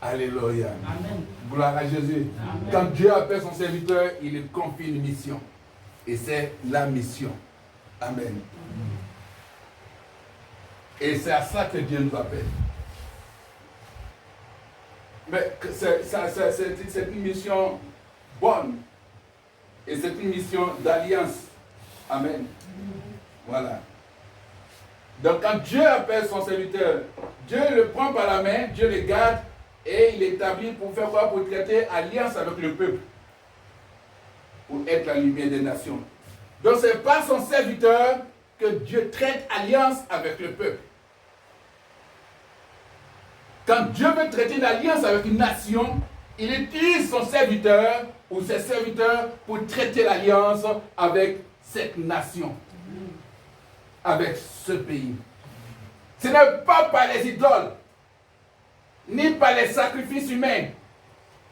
Alléluia. Amen. Gloire à Jésus. Amen. Quand Dieu appelle son serviteur, il lui confie une mission. Et c'est la mission. Amen. Et c'est à ça que Dieu nous appelle. Mais c'est une mission bonne. Et c'est une mission d'alliance. Amen. Voilà. Donc quand Dieu appelle son serviteur, Dieu le prend par la main, Dieu le garde et il l'établit pour faire quoi? Pour traiter alliance avec le peuple. Pour être la lumière des nations. Donc c'est par son serviteur que Dieu traite alliance avec le peuple. Quand Dieu veut traiter une alliance avec une nation, il utilise son serviteur ou ses serviteurs pour traiter l'alliance avec cette nation, avec ce pays. Ce n'est pas par les idoles, ni par les sacrifices humains,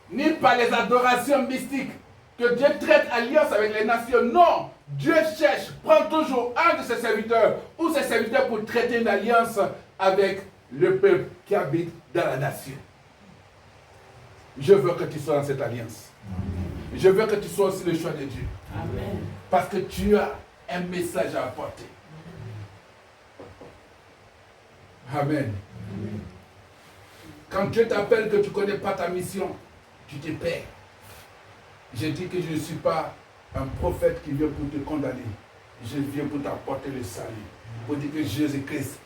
ni par les adorations mystiques que Dieu traite alliance avec les nations. Non, Dieu cherche, prend toujours un de ses serviteurs ou ses serviteurs pour traiter une alliance avec le peuple qui habite dans la nation. Je veux que tu sois dans cette alliance. Amen. Je veux que tu sois aussi le choix de Dieu. Amen. Parce que tu as un message à apporter. Amen. Amen. Quand Dieu t'appelle que tu ne connais pas ta mission, tu te perds. Je dis que je ne suis pas un prophète qui vient pour te condamner. Je viens pour t'apporter le salut. Pour dire que Jésus-Christ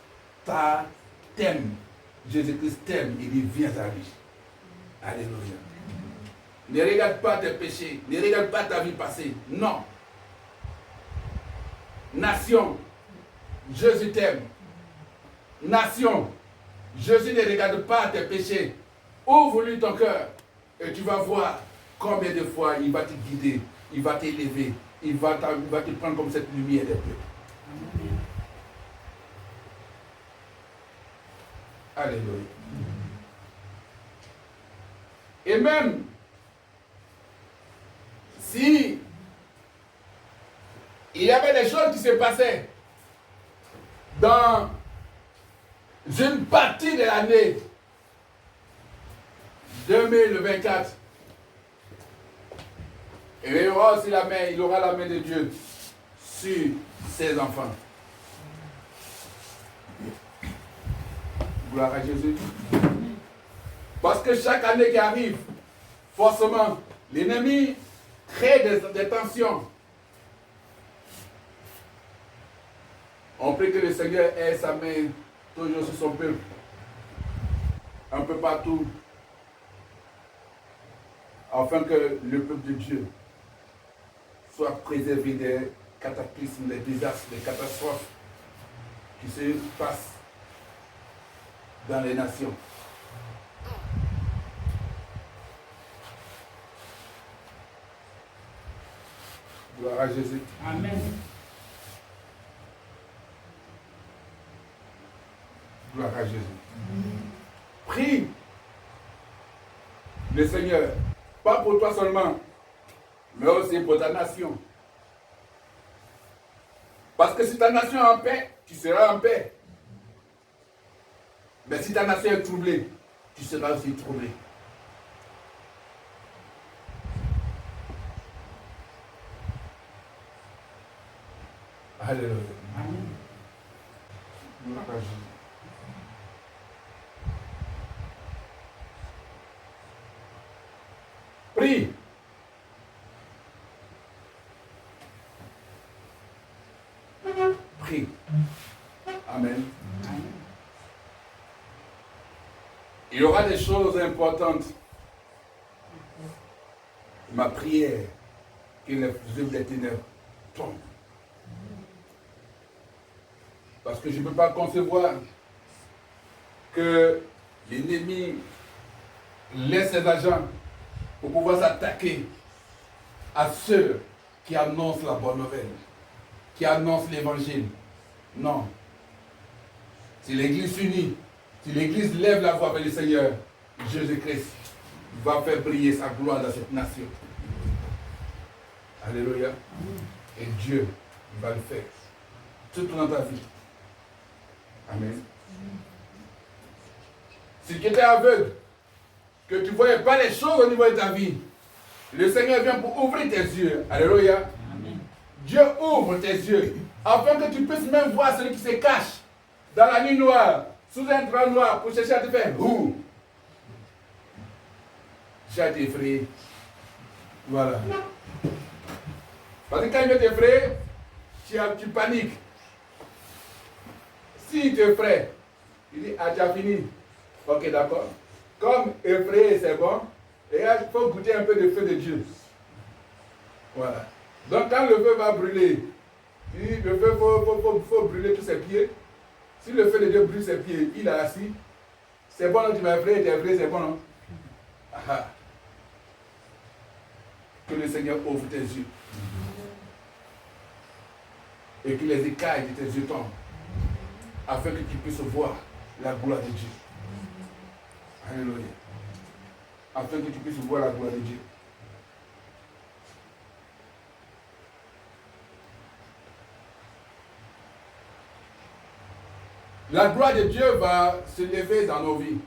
t'aime. Jésus-Christ t'aime, il dit viens à lui. Alléluia. Ne regarde pas tes péchés, ne regarde pas ta vie passée. Non. Nation, Jésus t'aime. Nation, Jésus ne regarde pas tes péchés. Ouvre-lui ton cœur et tu vas voir combien de fois il va te guider, il va t'élever, il va te prendre comme cette lumière des peuples. Alléluia. Et même si il y avait des choses qui se passaient dans une partie de l'année 2024, et il aura aussi il aura la main de Dieu sur ses enfants. Gloire à Jésus. Parce que chaque année qui arrive, forcément, l'ennemi crée des tensions. On prie que le Seigneur ait sa main toujours sur son peuple, un peu partout, afin que le peuple de Dieu soit préservé des cataclysmes, des désastres, des catastrophes qui se passent dans les nations. Gloire à Jésus. Amen. Gloire à Jésus. Prie le Seigneur, pas pour toi seulement, mais aussi pour ta nation. Parce que si ta nation est en paix, tu seras en paix. Mais si ta nation est troublée, tu seras aussi troublé. Alléluia. Amen. Gloire à Jésus. Prie. Prie. Amen. Il y aura des choses importantes. Ma prière, que les œuvres des ténèbres tombent. Parce que je ne peux pas concevoir que l'ennemi laisse ses agents pour pouvoir s'attaquer à ceux qui annoncent la bonne nouvelle, qui annoncent l'évangile. Non. Si l'Église s'unit, si l'Église lève la voix vers le Seigneur, Jésus-Christ va faire briller sa gloire dans cette nation. Alléluia. Et Dieu va le faire tout dans ta vie. Amen. Si tu étais aveugle, que tu ne voyais pas les choses au niveau de ta vie, le Seigneur vient pour ouvrir tes yeux. Alléluia. Amen. Dieu ouvre tes yeux afin que tu puisses même voir celui qui se cache dans la nuit noire, sous un drap noir, pour chercher à te faire ouh. J'ai été effrayé. Voilà. Parce que quand il veut t'effrayer, tu paniques. S'il t'effraie, il dit, ah, tu as fini. Ok, d'accord. Comme effrayé, c'est bon. Et là, il faut goûter un peu de feu de Dieu. Voilà. Donc, quand le feu va brûler, le feu, faut brûler tous ses pieds. Si le feu de Dieu brûle ses pieds, il est assis. C'est bon, tu m'as effrayé, tu es effrayé, c'est bon, non? Ah. Que le Seigneur ouvre tes yeux. Et que les écailles de tes yeux tombent. Afin que tu puisses voir la gloire de Dieu. Alléluia. Afin que tu puisses voir la gloire de Dieu. La gloire de Dieu va se lever dans nos vies.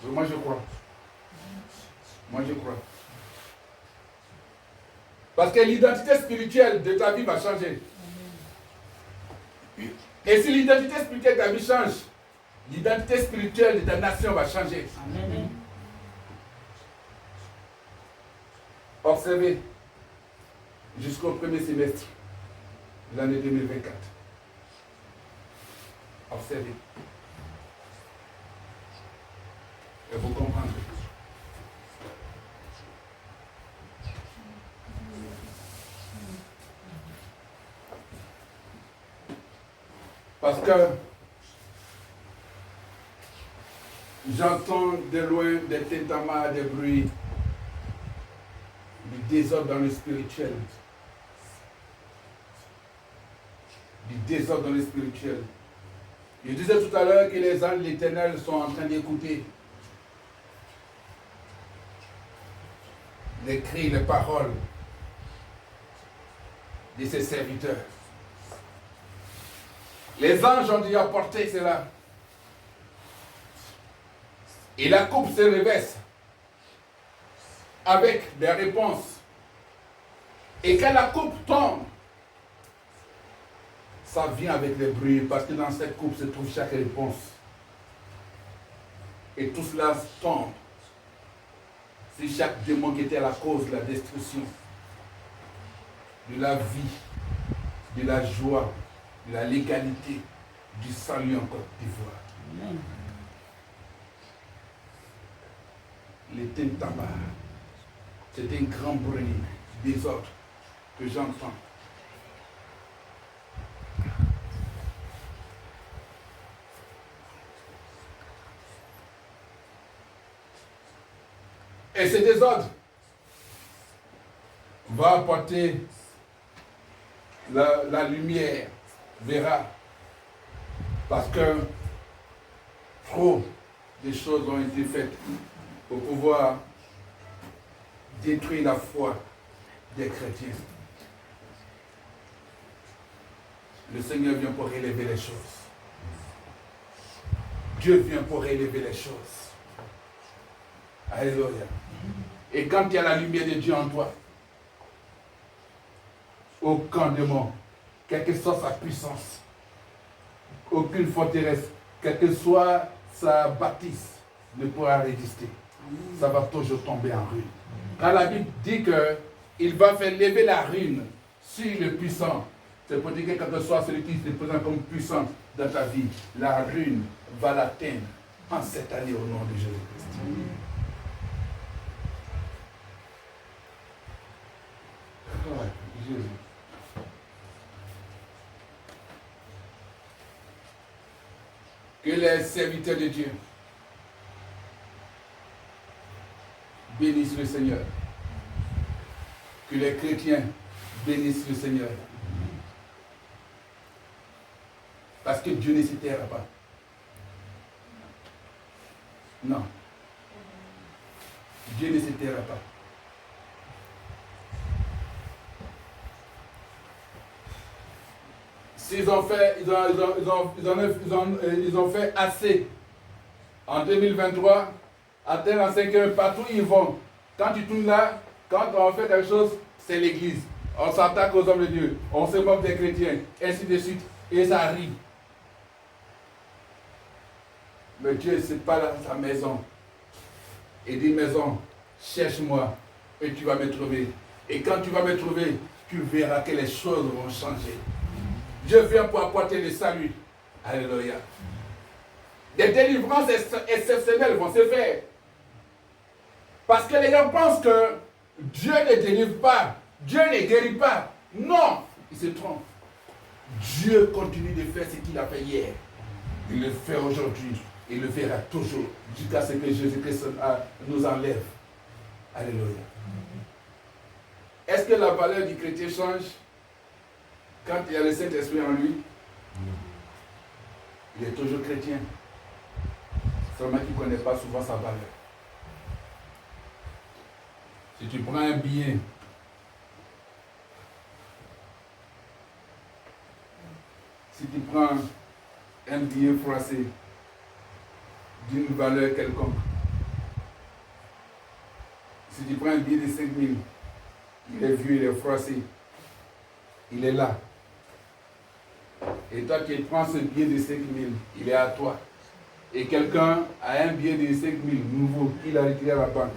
Moi je crois. Moi je crois. Parce que l'identité spirituelle de ta vie va changer. Et si l'identité spirituelle de ta vie change, l'identité spirituelle de ta nation va changer. Amen. Observez jusqu'au premier semestre de l'année 2024. Observez. Et vous comprendrez. Parce que j'entends de loin des tintamars, des bruits, du désordre dans le spirituel. Du désordre dans le spirituel. Je disais tout à l'heure que les anges de l'Éternel sont en train d'écouter les cris, les paroles de ses serviteurs. Les anges ont déjà porté cela. Et la coupe se reverse avec des réponses. Et quand la coupe tombe, ça vient avec des bruits parce que dans cette coupe se trouve chaque réponse Et tout cela tombe. C'est chaque démon qui était la cause de la destruction, de la vie, de la joie, de la légalité, du salut en Côte d'Ivoire. Amen. Les Tintabar, c'était un grand bruit, désordre que j'entends. Et ce désordre va apporter la lumière, verra, parce que trop de choses ont été faites pour pouvoir détruire la foi des chrétiens. Le Seigneur vient pour élever les choses. Dieu vient pour élever les choses. Alléluia. Et quand il y a la lumière de Dieu en toi, aucun démon, quelle que soit sa puissance, aucune forteresse, quelle que soit sa bâtisse, ne pourra résister. Ça va toujours tomber en ruine. Quand la Bible dit qu'il va faire lever la ruine sur le puissant, c'est pour dire que quel que soit celui qui se présente comme puissant dans ta vie, la ruine va l'atteindre en cette année au nom de Jésus-Christ. Oh, Jésus. Que les serviteurs de Dieu bénissent le Seigneur. Que les chrétiens bénissent le Seigneur. Parce que Dieu ne se taira pas. Non. Dieu ne se taira pas. S'ils ont fait, ils ont fait assez en 2023, à tel en 5 partout ils vont. Quand tu tournes là, quand on fait quelque chose, c'est l'église. On s'attaque aux hommes de Dieu, on se moque des chrétiens, ainsi de suite, et ça arrive. Mais Dieu, c'est pas dans sa maison. Et dit maison, cherche-moi et tu vas me trouver. Et quand tu vas me trouver, tu verras que les choses vont changer. Je viens pour apporter le salut. Alléluia. Des délivrances exceptionnelles vont se faire. Parce que les gens pensent que Dieu ne délivre pas, Dieu ne guérit pas. Non, ils se trompent. Dieu continue de faire ce qu'il a fait hier. Il le fait aujourd'hui. Il le verra toujours jusqu'à ce que Jésus-Christ nous enlève. Alléluia. Est-ce que la valeur du chrétien change quand il y a le Saint-Esprit en lui? Il est toujours chrétien. Seulement qu'il ne connaît pas souvent sa valeur. Si tu prends un billet, français d'une valeur quelconque, si tu prends un billet de 5 000, il est vieux, il est froissé, il est là. Et toi qui prends ce billet de 5 000, il est à toi. Et quelqu'un a un billet de 5 000 nouveau qu'il a retiré à la banque.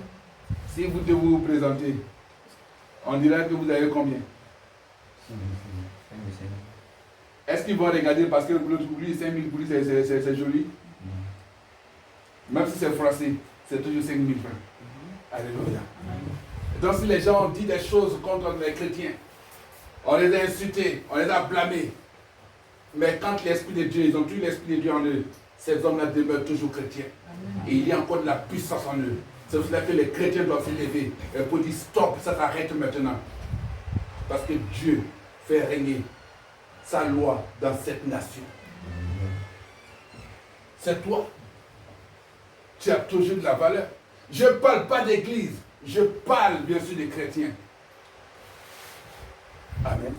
Si vous devez vous présenter, on dira que vous avez combien? Est-ce qu'ils vont regarder parce que l'autre oublie 5 000 pour lui c'est joli? Même si c'est froissé, c'est toujours 5 000 francs. Alléluia. Donc si les gens ont dit des choses contre les chrétiens, on les a insultés, on les a blâmés. Mais quand l'Esprit de Dieu, ils ont eu l'Esprit de Dieu en eux, ces hommes-là demeurent toujours chrétiens. Et il y a encore de la puissance en eux. C'est pour cela que les chrétiens doivent s'élever pour dire stop, ça s'arrête maintenant. Parce que Dieu fait régner sa loi dans cette nation. C'est toi. Tu as toujours de la valeur. Je ne parle pas d'église, je parle bien sûr des chrétiens. Amen.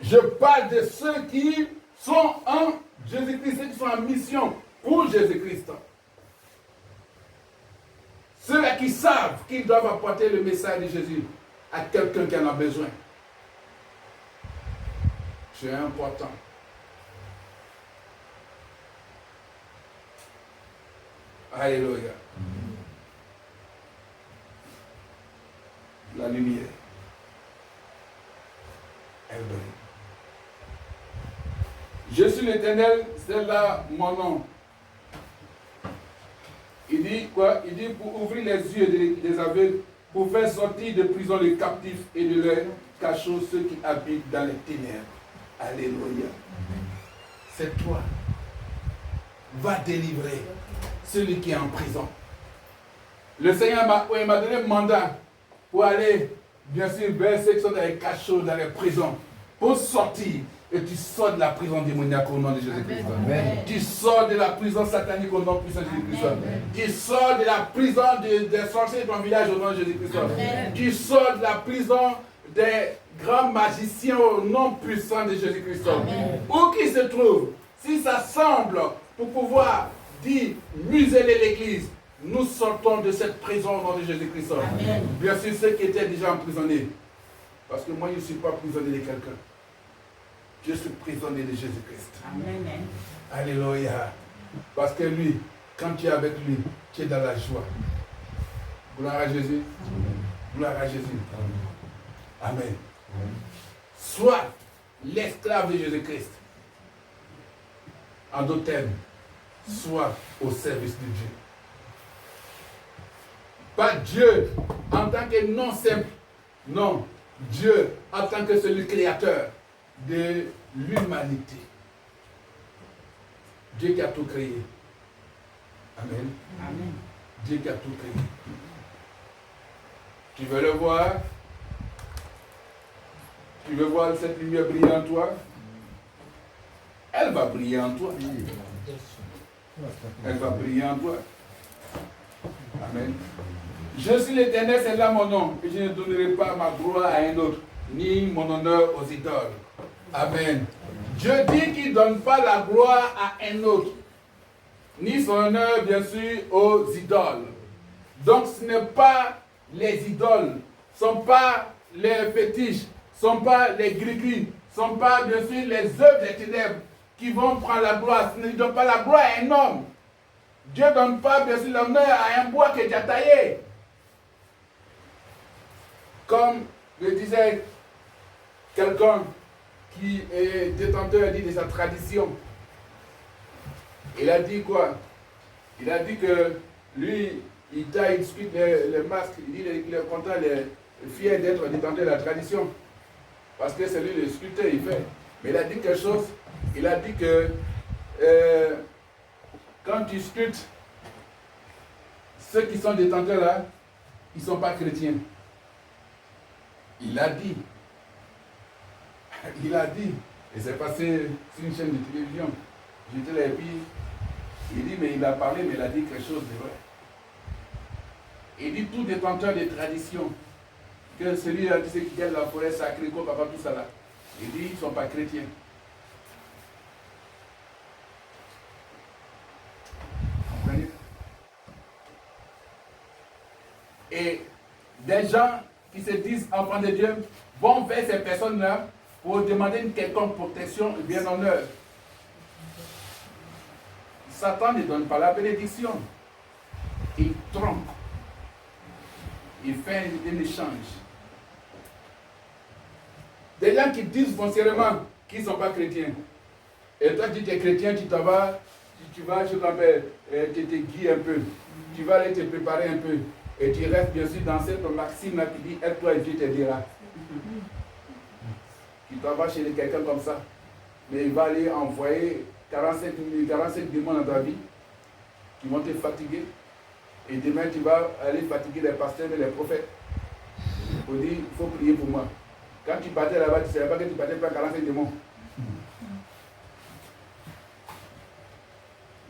Je parle de ceux qui sont en Jésus-Christ, ceux qui sont en mission pour Jésus-Christ. Ceux-là qui savent qu'ils doivent apporter le message de Jésus à quelqu'un qui en a besoin. C'est important. Alléluia. La lumière. Elle brille. Je suis l'Éternel, c'est là mon nom. Il dit quoi? Il dit pour ouvrir les yeux des aveugles, pour faire sortir de prison les captifs et de leur cachot ceux qui habitent dans les ténèbres. Alléluia. C'est toi. Va délivrer celui qui est en prison. Le Seigneur m'a donné un mandat pour aller, bien sûr, vers ceux qui sont dans les cachots, dans les prisons, pour sortir. Et tu sors de la prison démoniaque au nom de Jésus-Christ. Tu sors de la prison satanique au nom puissant de Jésus-Christ. Tu sors de la prison des sorciers de ton village au nom de Jésus-Christ. Tu sors de la prison des grands magiciens au nom puissant de Jésus-Christ. Où qu'ils se trouvent, si ça semble pour pouvoir dire museler l'église, nous sortons de cette prison au nom de Jésus-Christ. Bien sûr, ceux qui étaient déjà emprisonnés. Parce que moi, je ne suis pas prisonnier de quelqu'un. Je suis prisonnier de Jésus-Christ. Amen. Alléluia. Parce que lui, quand tu es avec lui, tu es dans la joie. Gloire à Jésus. Gloire à Jésus. Amen. Sois l'esclave de Jésus-Christ. En d'autres termes, sois au service de Dieu. Pas Dieu en tant que non simple. Non. Dieu en tant que celui créateur de l'humanité. Dieu qui a tout créé. Amen. Amen. Dieu qui a tout créé. Tu veux le voir? Tu veux voir cette lumière briller en toi? Elle va briller en toi. Elle va briller en toi. Amen. Je suis l'Éternel, c'est là mon nom, et je ne donnerai pas ma gloire à un autre, ni mon honneur aux idoles. Amen. Dieu dit qu'il ne donne pas la gloire à un autre, ni son honneur, bien sûr, aux idoles. Donc ce n'est pas les idoles, ce ne sont pas les fétiches, ce ne sont pas les gris-gris, ce ne sont pas, bien sûr, les œuvres des ténèbres qui vont prendre la gloire. Ce ne donne pas la gloire à un homme. Dieu ne donne pas, bien sûr, l'honneur à un bois que tu as taillé. Comme le disait quelqu'un qui est détenteur de sa tradition. Il a dit quoi? Il a dit que lui, il taille, il discute les masques. Il dit qu'il est content, il est fier d'être détenteur de la tradition. Parce que c'est lui le sculpteur, il fait. Mais il a dit quelque chose. Il a dit que quand tu sculptes, ceux qui sont détenteurs là, ils ne sont pas chrétiens. Il a dit. Il a dit. Et c'est passé sur une chaîne de télévision. J'étais là et puis, il dit, mais il a parlé, mais il a dit quelque chose de vrai. Il dit, tout détenteur de tradition, que celui-là qui gagne la forêt sacrée, quoi, papa, tout ça là. Il dit, ils ne sont pas chrétiens. Comprenez? Et des gens qui se disent enfants de Dieu vont vers ces personnes-là pour demander une quelconque protection et bien honneur. Satan ne donne pas la bénédiction. Il trompe. Il fait un échange. Des gens qui disent foncièrement qu'ils ne sont pas chrétiens. Et toi, tu es chrétien, tu t'en vas, tu vas, je t'appelle, tu te guides un peu. Tu vas aller te préparer un peu. Et tu restes bien sûr dans cette maxime-là qui dit aide-toi et Dieu t'aidera. Tu t'en vas chez quelqu'un comme ça. Mais il va aller envoyer 45 démons dans ta vie qui vont te fatiguer. Et demain, tu vas aller fatiguer les pasteurs et les prophètes. Pour dire il faut prier pour moi. Quand tu partais là-bas, tu ne savais pas que tu partais par 45 démons.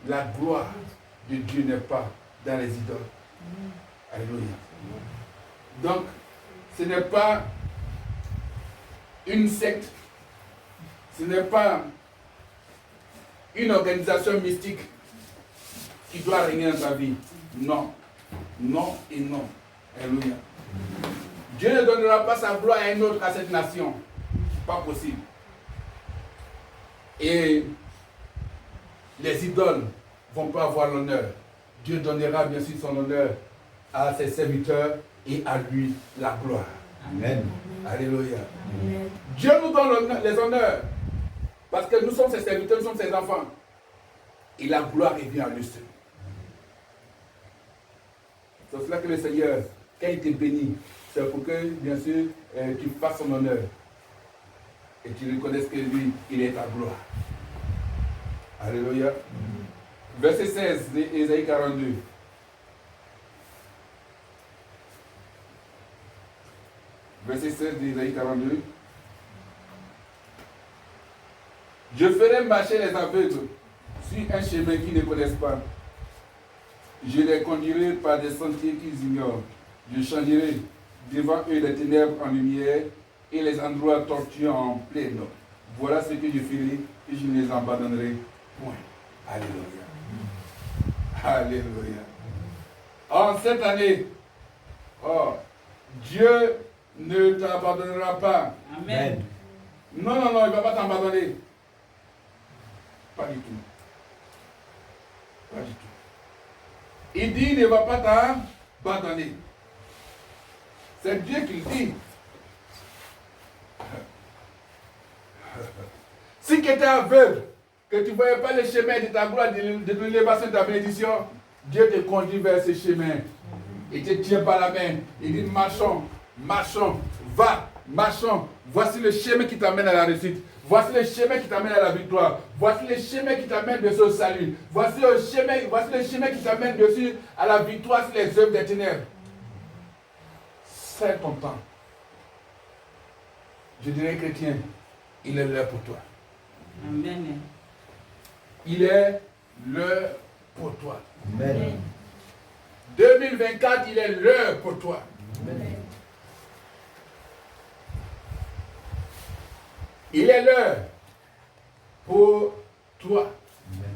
La gloire de Dieu n'est pas dans les idoles. Alléluia. Donc, ce n'est pas une secte, ce n'est pas une organisation mystique qui doit régner dans ta vie. Non. Non et non. Alléluia. Dieu ne donnera pas sa gloire à un autre à cette nation. Pas possible. Et les idoles ne vont pas avoir l'honneur Dieu donnera bien sûr son honneur à ses serviteurs et à lui la gloire. Amen. Alléluia. Amen. Dieu nous donne les honneurs parce que nous sommes ses serviteurs, nous sommes ses enfants. Et la gloire revient à lui seul. C'est cela que le Seigneur, quand il te bénit, c'est pour que, bien sûr, tu fasses son honneur. Et tu reconnaisses que lui, il est ta gloire. Alléluia. Verset 16 d'Ésaïe 42. Verset 16 d'Ésaïe 42. Je ferai marcher les aveugles sur un chemin qu'ils ne connaissent pas. Je les conduirai par des sentiers qu'ils ignorent. Je changerai devant eux les ténèbres en lumière et les endroits tortueux en plaine. Voilà ce que je ferai et je ne les abandonnerai point. Alléluia. Alléluia. En cette année, Dieu ne t'abandonnera pas. Amen. Non, non, non, il ne va pas t'abandonner. Pas du tout. Pas du tout. Il dit, il ne va pas t'abandonner. C'est Dieu qui le dit. Si tu étais aveugle, que tu ne voyais pas le chemin de ta gloire, de l'élévation de ta bénédiction, Dieu te conduit vers ce chemin. Il te tient par la main. Il dit, marchons, marchons, va, marchons. Voici le chemin qui t'amène à la réussite. Voici le chemin qui t'amène à la victoire. Voici le chemin qui t'amène de ce salut. Voici le chemin qui t'amène dessus à la victoire sur les œuvres des ténèbres. C'est ton temps. Je dirais chrétien, il est l'heure pour toi. Amen. Il est l'heure pour toi. Amen. 2024, il est l'heure pour toi. Amen. Il est l'heure pour toi. Amen.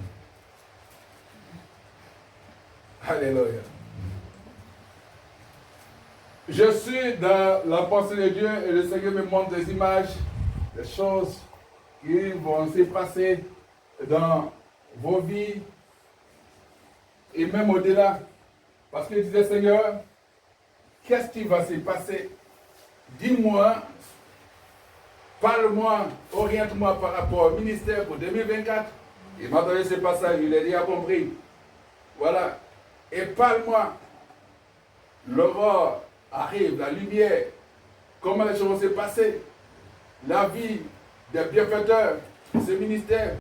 Alléluia. Je suis dans la pensée de Dieu et le Seigneur me montre des images, des choses qui vont se passer dans vos vies et même au-delà. Parce qu'il disait, Seigneur, qu'est-ce qui va se passer? Dis-moi, parle-moi, oriente-moi par rapport au ministère pour 2024. Il m'a donné ce passage, il a dit, a compris. Voilà. Et parle-moi. L'aurore arrive, la lumière. Comment les choses vont se passer? La vie des bienfaiteurs, ce ministère.